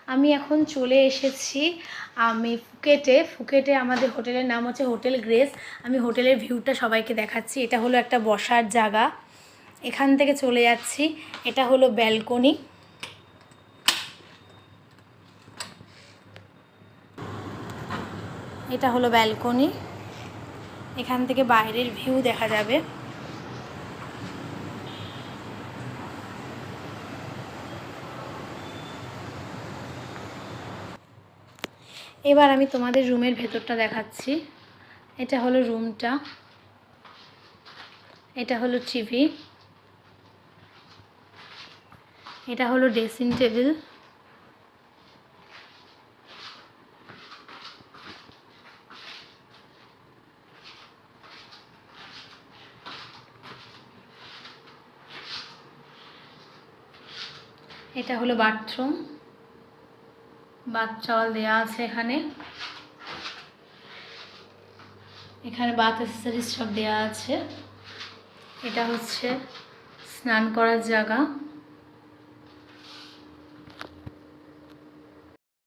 আমি এখন চলে এসেছি আমি ফুকেটে আমাদের হোটেলের নাম হচ্ছে হোটেল গ্রেস। আমি হোটেলের ভিউটা সবাইকে দেখাচ্ছি। এটা হলো একটা বসার জায়গা, এখান থেকে চলে যাচ্ছি। এটা হলো ব্যালকনি, এটা হলো ব্যালকনি, এখান থেকে বাইরের ভিউ দেখা যাবে। এবার আমি তোমাদের রুমের ভেতরটা দেখাচ্ছি। এটা হলো রুমটা, এটা হলো টিভি, এটা হলো ড্রেসিং টেবিল, এটা হলো বাথরুম, বাথ টাওয়াল দেওয়া আছে এখানে, এখানে বাথ অ্যাক্সেসরিজ সব দেওয়া আছে। এটা হচ্ছে স্নান করার জায়গা।